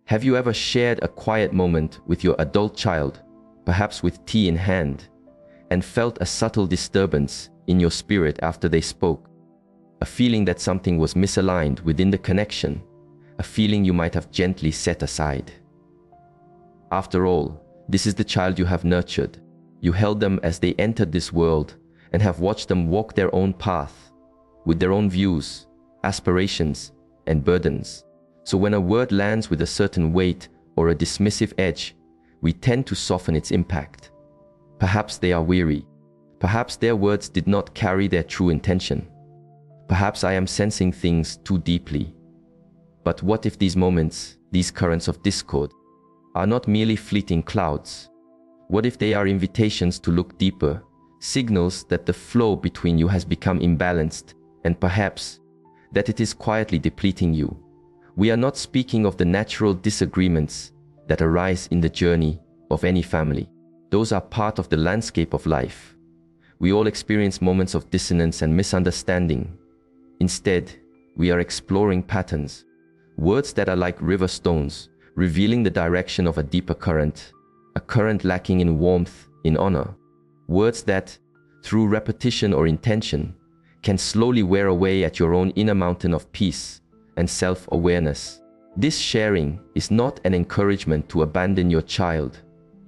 Have you ever shared a quiet moment with your adult child, perhaps with tea in hand, and felt a subtle disturbance in your spirit after they spoke? A feeling that something was misaligned within the connection, a feeling you might have gently set aside. After all, this is the child you have nurtured. You held them as they entered this world and have watched them walk their own path, with their own views, aspirations, and burdens. So when a word lands with a certain weight or a dismissive edge, we tend to soften its impact. Perhaps they are weary. Perhaps their words did not carry their true intention. Perhaps I am sensing things too deeply. But what if these moments, these currents of discord, are not merely fleeting clouds? What if they are invitations to look deeper, signals that the flow between you has become imbalanced, and perhaps that it is quietly depleting you? We are not speaking of the natural disagreements that arise in the journey of any family. Those are part of the landscape of life. We all experience moments of dissonance and misunderstanding. Instead, we are exploring patterns, words that are like river stones, revealing the direction of a deeper current, a current lacking in warmth, in honor. Words that, through repetition or intention, can slowly wear away at your own inner mountain of peace and self-awareness. This sharing is not an encouragement to abandon your child.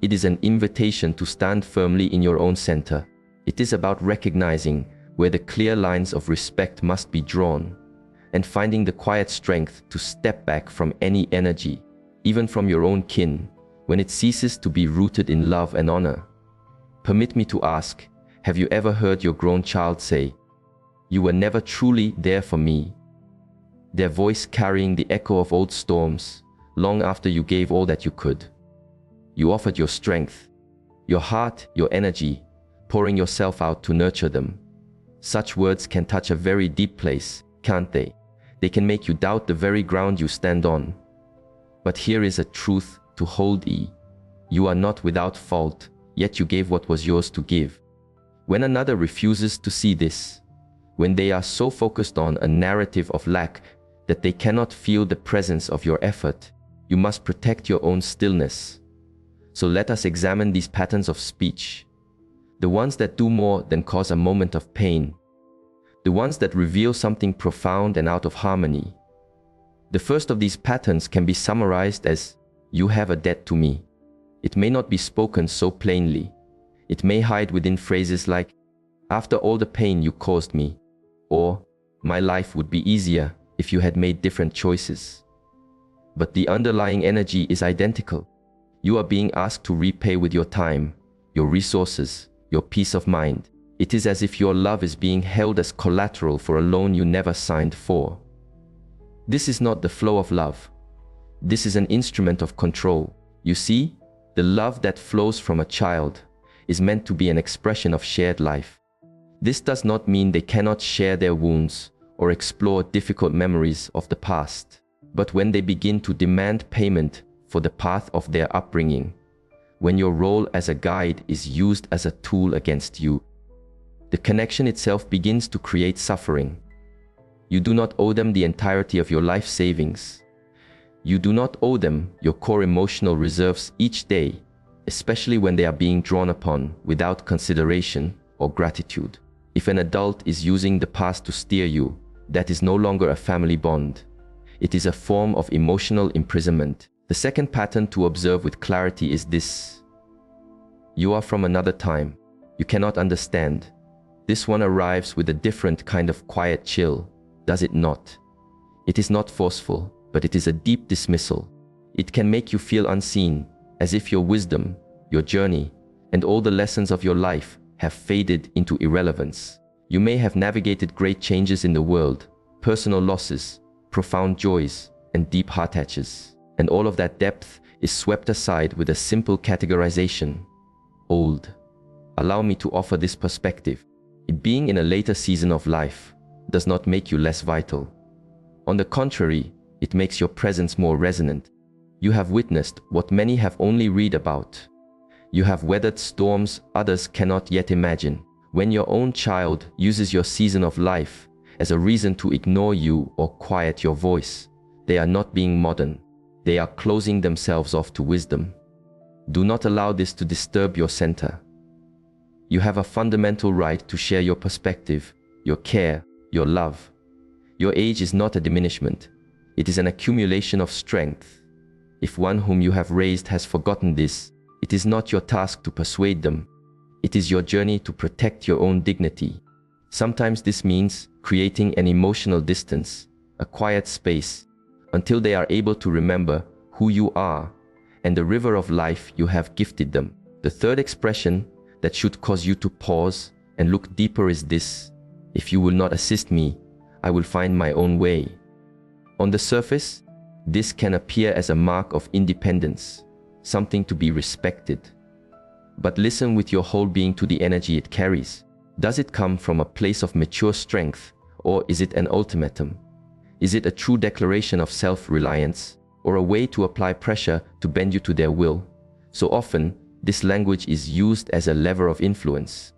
It is an invitation to stand firmly in your own center. It is about recognizing where the clear lines of respect must be drawn, and finding the quiet strength to step back from any energy, even from your own kin, when it ceases to be rooted in love and honor. Permit me to ask, have you ever heard your grown child say, "You were never truly there for me"? Their voice carrying the echo of old storms, long after you gave all that you could. You offered your strength, your heart, your energy, pouring yourself out to nurture them. Such words can touch a very deep place, can't they? They can make you doubt the very ground you stand on. But here is a truth to hold. You are not without fault, yet you gave what was yours to give. When another refuses to see this, when they are so focused on a narrative of lack that they cannot feel the presence of your effort, you must protect your own stillness. So let us examine these patterns of speech. The ones that do more than cause a moment of pain. The ones that reveal something profound and out of harmony. The first of these patterns can be summarized as, "You have a debt to me." It may not be spoken so plainly. It may hide within phrases like, "After all the pain you caused me," or "My life would be easier if you had made different choices." But the underlying energy is identical. You are being asked to repay with your time, your resources, your peace of mind. It is as if your love is being held as collateral for a loan you never signed for. This is not the flow of love. This is an instrument of control. You see, the love that flows from a child is meant to be an expression of shared life. This does not mean they cannot share their wounds or explore difficult memories of the past. But when they begin to demand payment for the path of their upbringing, when your role as a guide is used as a tool against you, the connection itself begins to create suffering. You do not owe them the entirety of your life savings. You do not owe them your core emotional reserves each day, especially when they are being drawn upon without consideration or gratitude. If an adult is using the past to steer you, that is no longer a family bond. It is a form of emotional imprisonment. The second pattern to observe with clarity is this. You are from another time. You cannot understand. This one arrives with a different kind of quiet chill, does it not? It is not forceful, but it is a deep dismissal. It can make you feel unseen, as if your wisdom, your journey, and all the lessons of your life have faded into irrelevance. You may have navigated great changes in the world, personal losses, profound joys, and deep heartaches, and all of that depth is swept aside with a simple categorization: old. Allow me to offer this perspective. Being in a later season of life does not make you less vital. On the contrary, it makes your presence more resonant. You have witnessed what many have only read about. You have weathered storms others cannot yet imagine. When your own child uses your season of life as a reason to ignore you or quiet your voice, they are not being modern. They are closing themselves off to wisdom. Do not allow this to disturb your center. You have a fundamental right to share your perspective, your care, your love. Your age is not a diminishment. It is an accumulation of strength. If one whom you have raised has forgotten this, it is not your task to persuade them. It is your journey to protect your own dignity. Sometimes this means creating an emotional distance, a quiet space, until they are able to remember who you are and the river of life you have gifted them. The third expression that should cause you to pause and look deeper is this: if you will not assist me, I will find my own way. On the surface, this can appear as a mark of independence, something to be respected. But listen with your whole being to the energy it carries. Does it come from a place of mature strength, or is it an ultimatum? Is it a true declaration of self-reliance, or a way to apply pressure to bend you to their will? So often, this language is used as a lever of influence.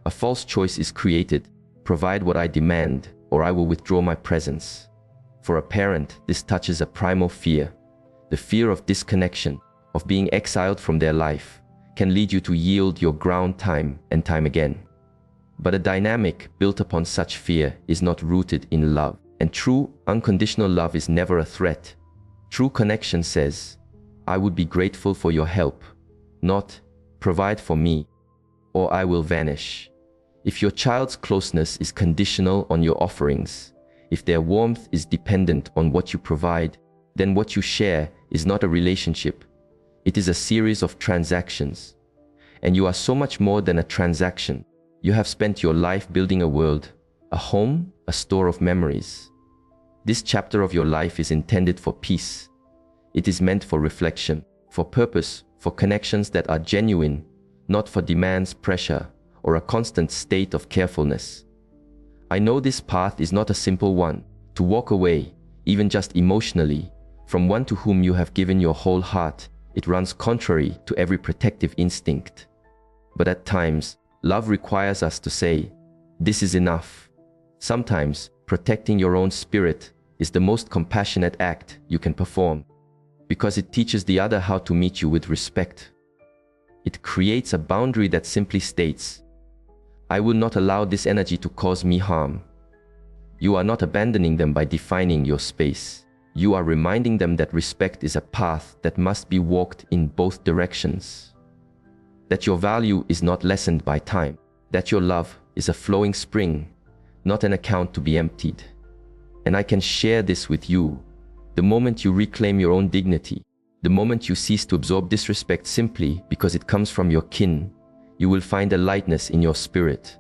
A false choice is created: provide what I demand, or I will withdraw my presence. For a parent, this touches a primal fear. The fear of disconnection, of being exiled from their life, can lead you to yield your ground time and time again. But a dynamic built upon such fear is not rooted in love. And true, unconditional love is never a threat. True connection says, I would be grateful for your help, not provide for me, or I will vanish. If your child's closeness is conditional on your offerings, if their warmth is dependent on what you provide, then what you share is not a relationship. It is a series of transactions. And you are so much more than a transaction. You have spent your life building a world, a home, a store of memories. This chapter of your life is intended for peace. It is meant for reflection, for purpose, for connections that are genuine, not for demands, pressure, or a constant state of carefulness. I know this path is not a simple one. To walk away, even just emotionally, from one to whom you have given your whole heart, it runs contrary to every protective instinct. But at times, love requires us to say, this is enough. Sometimes, protecting your own spirit is the most compassionate act you can perform, because it teaches the other how to meet you with respect. It creates a boundary that simply states, I will not allow this energy to cause me harm. You are not abandoning them by defining your space. You are reminding them that respect is a path that must be walked in both directions. That your value is not lessened by time. That your love is a flowing spring, not an account to be emptied. And I can share this with you. The moment you reclaim your own dignity, the moment you cease to absorb disrespect simply because it comes from your kin, you will find a lightness in your spirit,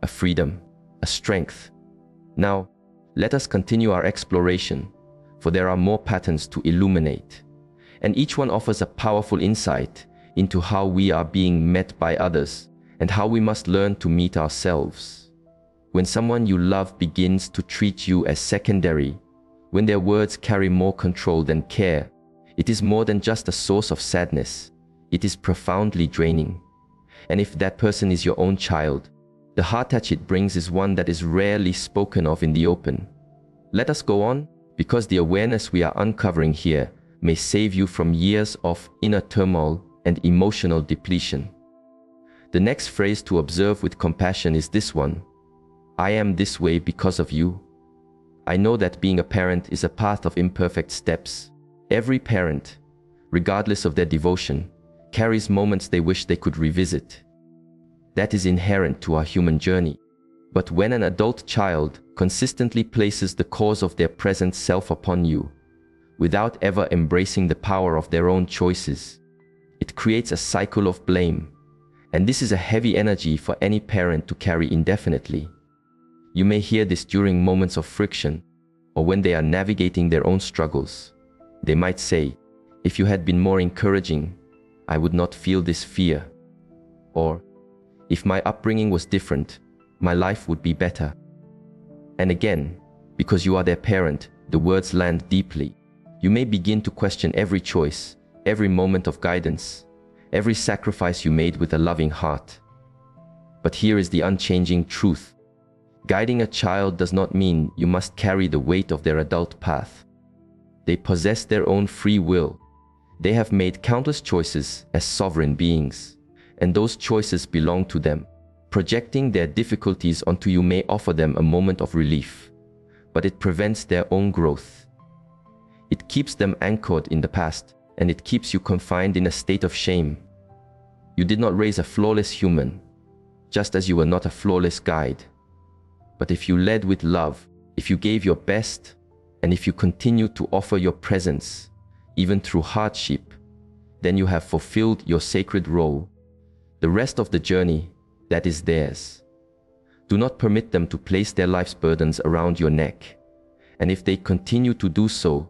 a freedom, a strength. Now, let us continue our exploration, for there are more patterns to illuminate, and each one offers a powerful insight into how we are being met by others and how we must learn to meet ourselves. When someone you love begins to treat you as secondary, when their words carry more control than care, it is more than just a source of sadness. It is profoundly draining. And if that person is your own child, the heartache it brings is one that is rarely spoken of in the open. Let us go on, because the awareness we are uncovering here may save you from years of inner turmoil and emotional depletion. The next phrase to observe with compassion is this one: I am this way because of you. I know that being a parent is a path of imperfect steps. Every parent, regardless of their devotion, carries moments they wish they could revisit. That is inherent to our human journey. But when an adult child consistently places the cause of their present self upon you, without ever embracing the power of their own choices, it creates a cycle of blame. And this is a heavy energy for any parent to carry indefinitely. You may hear this during moments of friction, or when they are navigating their own struggles. They might say, if you had been more encouraging, I would not feel this fear. Or, if my upbringing was different, my life would be better. And again, because you are their parent, the words land deeply. You may begin to question every choice, every moment of guidance, every sacrifice you made with a loving heart. But here is the unchanging truth. Guiding a child does not mean you must carry the weight of their adult path. They possess their own free will. They have made countless choices as sovereign beings, and those choices belong to them. Projecting their difficulties onto you may offer them a moment of relief, but it prevents their own growth. It keeps them anchored in the past, and it keeps you confined in a state of shame. You did not raise a flawless human, just as you were not a flawless guide. But if you led with love, if you gave your best, and if you continued to offer your presence, even through hardship, then you have fulfilled your sacred role. The rest of the journey, that is theirs. Do not permit them to place their life's burdens around your neck. And if they continue to do so,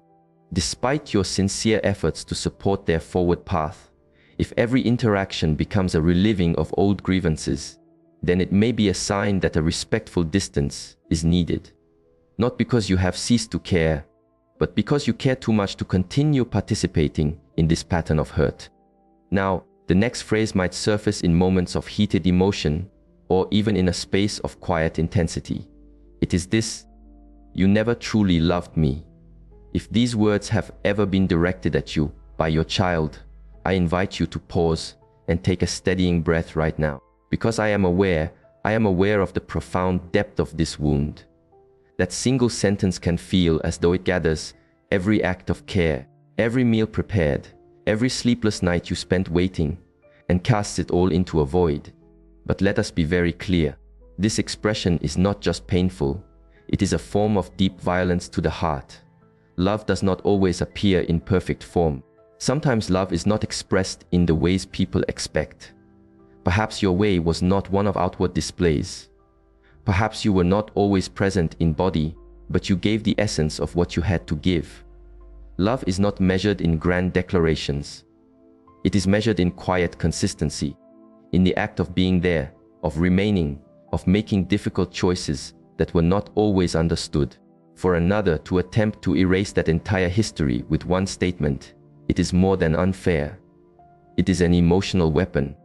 despite your sincere efforts to support their forward path, if every interaction becomes a reliving of old grievances, then it may be a sign that a respectful distance is needed. Not because you have ceased to care, but because you care too much to continue participating in this pattern of hurt. Now, the next phrase might surface in moments of heated emotion or even in a space of quiet intensity. It is this: "You never truly loved me." If these words have ever been directed at you by your child, I invite you to pause and take a steadying breath right now, because I am aware of the profound depth of this wound. That single sentence can feel as though it gathers every act of care, every meal prepared, every sleepless night you spent waiting, and casts it all into a void. But let us be very clear. This expression is not just painful, it is a form of deep violence to the heart. Love does not always appear in perfect form. Sometimes love is not expressed in the ways people expect. Perhaps your way was not one of outward displays. Perhaps you were not always present in body, but you gave the essence of what you had to give. Love is not measured in grand declarations. It is measured in quiet consistency, in the act of being there, of remaining, of making difficult choices that were not always understood. For another to attempt to erase that entire history with one statement, it is more than unfair. It is an emotional weapon.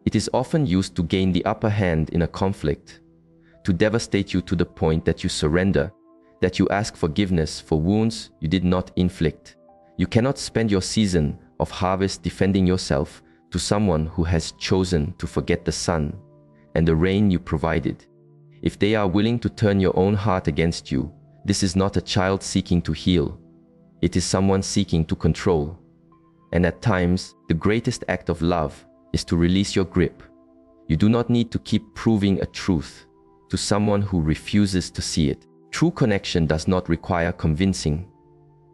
It is often used to gain the upper hand in a conflict, to devastate you to the point that you surrender, that you ask forgiveness for wounds you did not inflict. You cannot spend your season of harvest defending yourself to someone who has chosen to forget the sun and the rain you provided. If they are willing to turn your own heart against you, this is not a child seeking to heal. It is someone seeking to control. And at times, the greatest act of love is to release your grip. You do not need to keep proving a truth to someone who refuses to see it. True connection does not require convincing.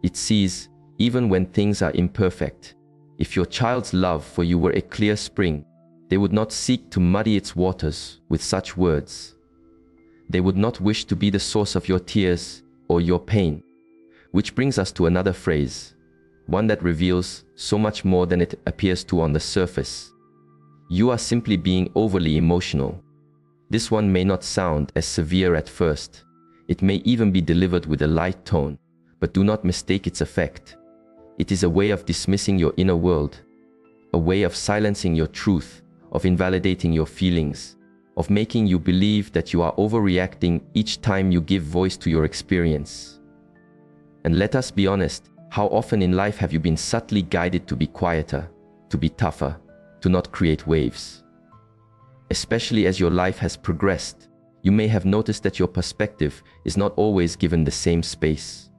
It sees, even when things are imperfect. If your child's love for you were a clear spring, they would not seek to muddy its waters with such words. They would not wish to be the source of your tears or your pain. Which brings us to another phrase, one that reveals so much more than it appears to on the surface. You are simply being overly emotional. This one may not sound as severe at first. It may even be delivered with a light tone, but do not mistake its effect. It is a way of dismissing your inner world, a way of silencing your truth, of invalidating your feelings, of making you believe that you are overreacting each time you give voice to your experience. And let us be honest, how often in life have you been subtly guided to be quieter, to be tougher, to not create waves? Especially as your life has progressed, you may have noticed that your perspective is not always given the same space.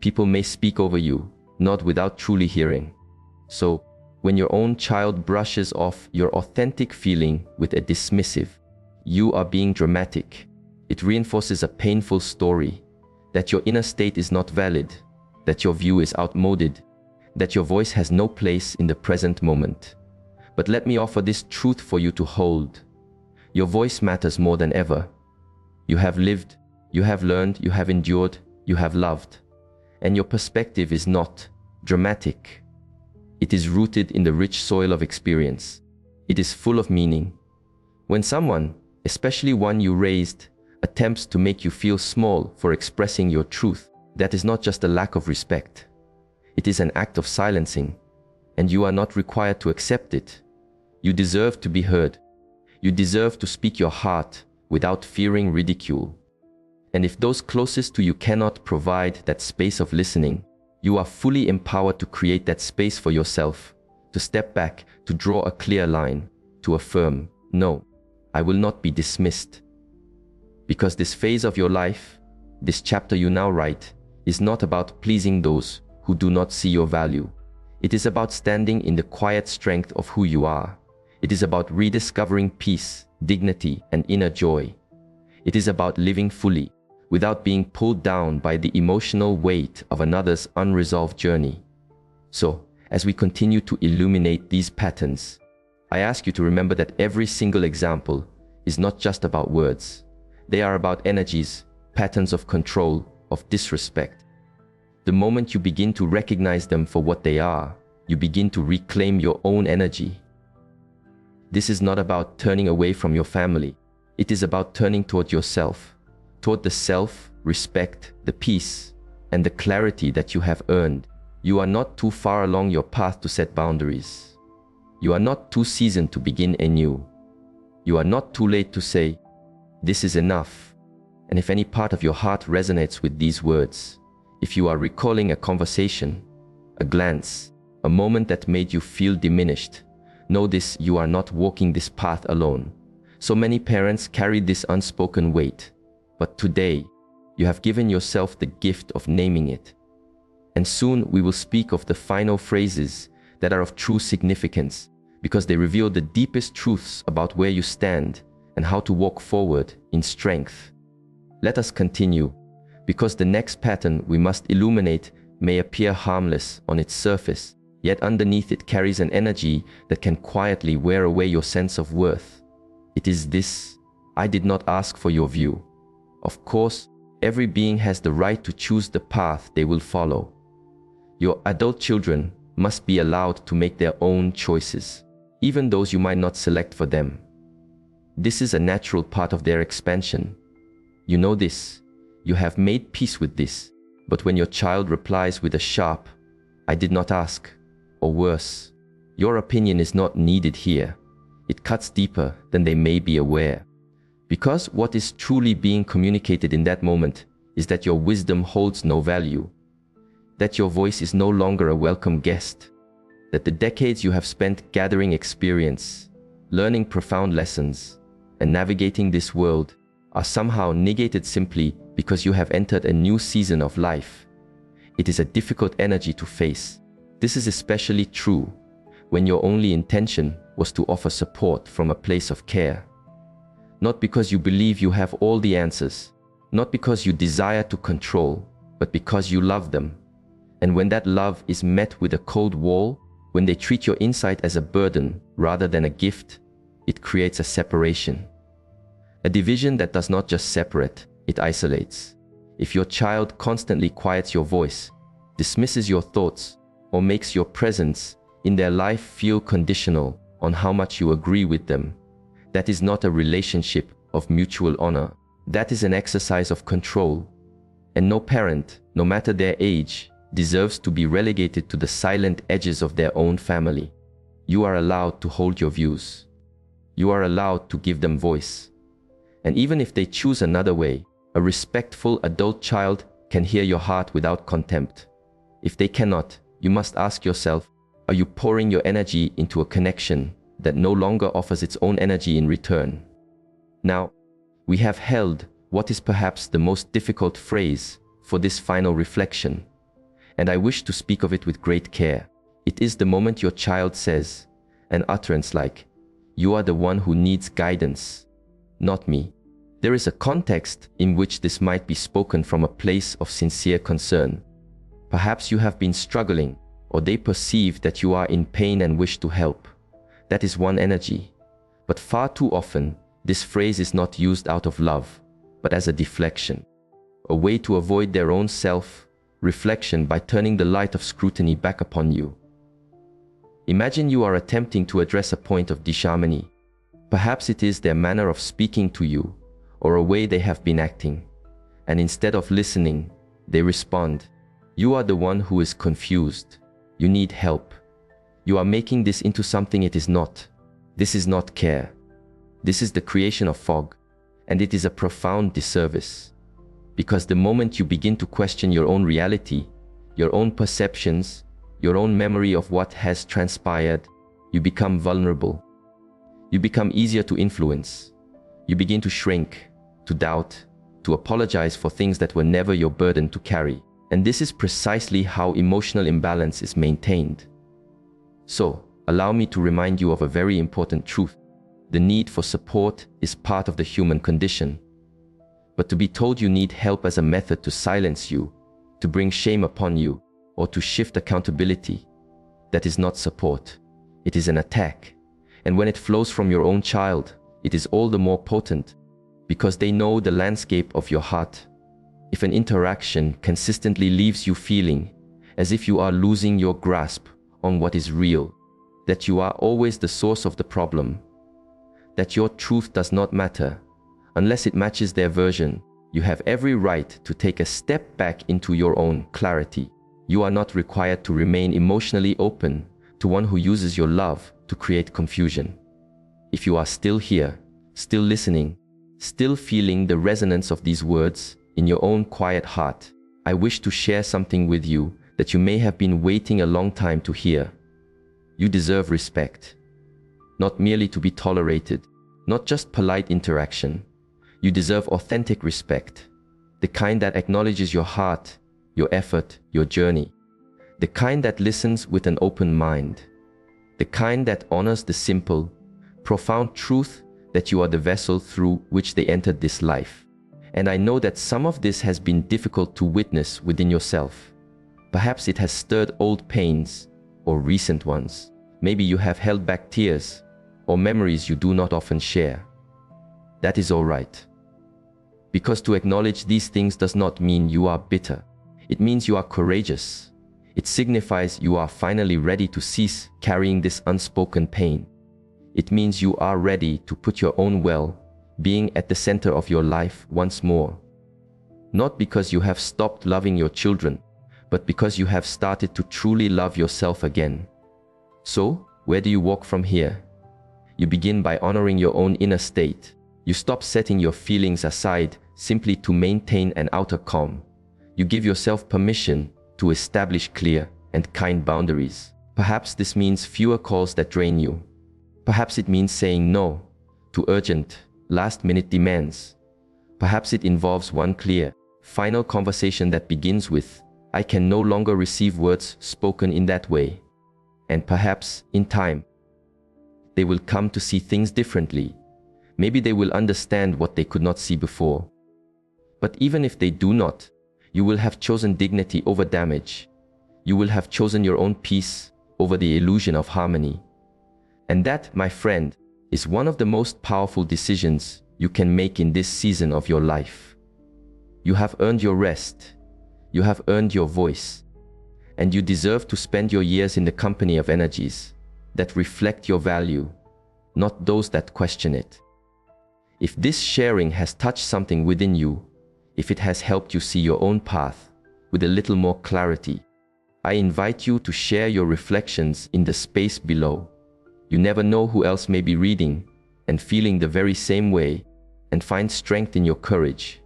People may speak over you, not without truly hearing. So, when your own child brushes off your authentic feeling with a dismissive, "You are being dramatic," it reinforces a painful story, that your inner state is not valid, that your view is outmoded, that your voice has no place in the present moment. But let me offer this truth for you to hold. Your voice matters more than ever. You have lived, you have learned, you have endured, you have loved. And your perspective is not dramatic. It is rooted in the rich soil of experience. It is full of meaning. When someone, especially one you raised, attempts to make you feel small for expressing your truth, that is not just a lack of respect. It is an act of silencing, and you are not required to accept it. You deserve to be heard. You deserve to speak your heart without fearing ridicule. And if those closest to you cannot provide that space of listening, You are fully empowered to create that space for yourself, to step back, to draw a clear line, to affirm, no, I will not be dismissed. Because this phase of your life, this chapter you now write, is not about pleasing those who do not see your value. It is about standing in the quiet strength of who you are. It is about rediscovering peace, dignity, and inner joy. It is about living fully, without being pulled down by the emotional weight of another's unresolved journey. So, as we continue to illuminate these patterns, I ask you to remember that every single example is not just about words. They are about energies, patterns of control, of disrespect. The moment you begin to recognize them for what they are, you begin to reclaim your own energy. This is not about turning away from your family. It is about turning toward yourself, toward the self-respect, the peace, and the clarity that you have earned. You are not too far along your path to set boundaries. You are not too seasoned to begin anew. You are not too late to say, this is enough. And if any part of your heart resonates with these words, if you are recalling a conversation, a glance, a moment that made you feel diminished, know this: you are not walking this path alone. So many parents carry this unspoken weight, but today, you have given yourself the gift of naming it. And soon we will speak of the final phrases that are of true significance, because they reveal the deepest truths about where you stand and how to walk forward in strength. Let us continue, because the next pattern we must illuminate may appear harmless on its surface, yet underneath it carries an energy that can quietly wear away your sense of worth. It is this: I did not ask for your view. Of course, every being has the right to choose the path they will follow. Your adult children must be allowed to make their own choices, even those you might not select for them. This is a natural part of their expansion. You know this. You have made peace with this. But when your child replies with a sharp, I did not ask, or worse, your opinion is not needed here, it cuts deeper than they may be aware. Because what is truly being communicated in that moment is that your wisdom holds no value, that your voice is no longer a welcome guest, that the decades you have spent gathering experience, learning profound lessons, and navigating this world are somehow negated simply because you have entered a new season of life. It is a difficult energy to face. This is especially true when your only intention was to offer support from a place of care. Not because you believe you have all the answers, not because you desire to control, but because you love them. And when that love is met with a cold wall, when they treat your insight as a burden rather than a gift, it creates a separation. A division that does not just separate, it isolates. If your child constantly quiets your voice, dismisses your thoughts, or makes your presence in their life feel conditional on how much you agree with them, that is not a relationship of mutual honor. That is an exercise of control. And no parent, no matter their age, deserves to be relegated to the silent edges of their own family. You are allowed to hold your views. You are allowed to give them voice. And even if they choose another way, a respectful adult child can hear your heart without contempt. If they cannot, you must ask yourself, are you pouring your energy into a connection that no longer offers its own energy in return? Now, we have held what is perhaps the most difficult phrase for this final reflection, and I wish to speak of it with great care. It is the moment your child says an utterance like, "You are the one who needs guidance, not me." There is a context in which this might be spoken from a place of sincere concern. Perhaps you have been struggling, or they perceive that you are in pain and wish to help. That is one energy. But far too often, this phrase is not used out of love, but as a deflection, a way to avoid their own self-reflection by turning the light of scrutiny back upon you. Imagine you are attempting to address a point of disharmony. Perhaps it is their manner of speaking to you, or a way they have been acting, and instead of listening, they respond, "You are the one who is confused. You need help. You are making this into something it is not. This is not care. This is the creation of fog, and it is a profound disservice. Because the moment you begin to question your own reality, your own perceptions, your own memory of what has transpired, you become vulnerable. You become easier to influence. You begin to shrink, to doubt, to apologize for things that were never your burden to carry. And this is precisely how emotional imbalance is maintained. So, allow me to remind you of a very important truth. The need for support is part of the human condition. But to be told you need help as a method to silence you, to bring shame upon you, or to shift accountability, that is not support. It is an attack. And when it flows from your own child, it is all the more potent, because they know the landscape of your heart. If an interaction consistently leaves you feeling as if you are losing your grasp on what is real, that you are always the source of the problem, that your truth does not matter unless it matches their version, you have every right to take a step back into your own clarity. You are not required to remain emotionally open to one who uses your love to create confusion. If you are still here, still listening, still feeling the resonance of these words in your own quiet heart, I wish to share something with you that you may have been waiting a long time to hear. You deserve respect, not merely to be tolerated, not just polite interaction. You deserve authentic respect, the kind that acknowledges your heart, your effort, your journey, the kind that listens with an open mind, the kind that honors the simple, profound truth that you are the vessel through which they entered this life. And I know that some of this has been difficult to witness within yourself. Perhaps it has stirred old pains or recent ones. Maybe you have held back tears or memories you do not often share. That is all right. Because to acknowledge these things does not mean you are bitter. It means you are courageous. It signifies you are finally ready to cease carrying this unspoken pain. It means you are ready to put your own well-being at the center of your life once more. Not because you have stopped loving your children, but because you have started to truly love yourself again. So, where do you walk from here? You begin by honoring your own inner state. You stop setting your feelings aside simply to maintain an outer calm. You give yourself permission to establish clear and kind boundaries. Perhaps this means fewer calls that drain you. Perhaps it means saying no to urgent, last-minute demands. Perhaps it involves one clear, final conversation that begins with, "I can no longer receive words spoken in that way." And perhaps, in time, they will come to see things differently. Maybe they will understand what they could not see before. But even if they do not, you will have chosen dignity over damage. You will have chosen your own peace over the illusion of harmony. And that, my friend, is one of the most powerful decisions you can make in this season of your life. You have earned your rest. You have earned your voice. And you deserve to spend your years in the company of energies that reflect your value, not those that question it. If this sharing has touched something within you, if it has helped you see your own path with a little more clarity, I invite you to share your reflections in the space below. You never know who else may be reading and feeling the very same way, and find strength in your courage.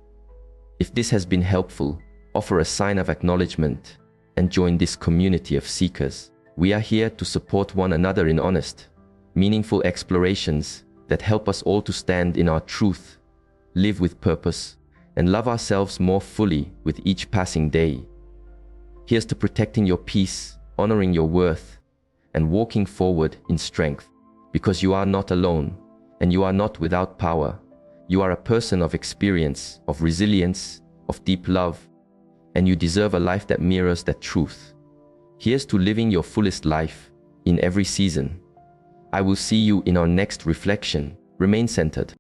If this has been helpful, offer a sign of acknowledgement and join this community of seekers. We are here to support one another in honest, meaningful explorations that help us all to stand in our truth, live with purpose, and love ourselves more fully with each passing day. Here's to protecting your peace, honoring your worth, and walking forward in strength, because you are not alone, and you are not without power. You are a person of experience, of resilience, of deep love, and you deserve a life that mirrors that truth. Here's to living your fullest life in every season. I will see you in our next reflection. Remain centered.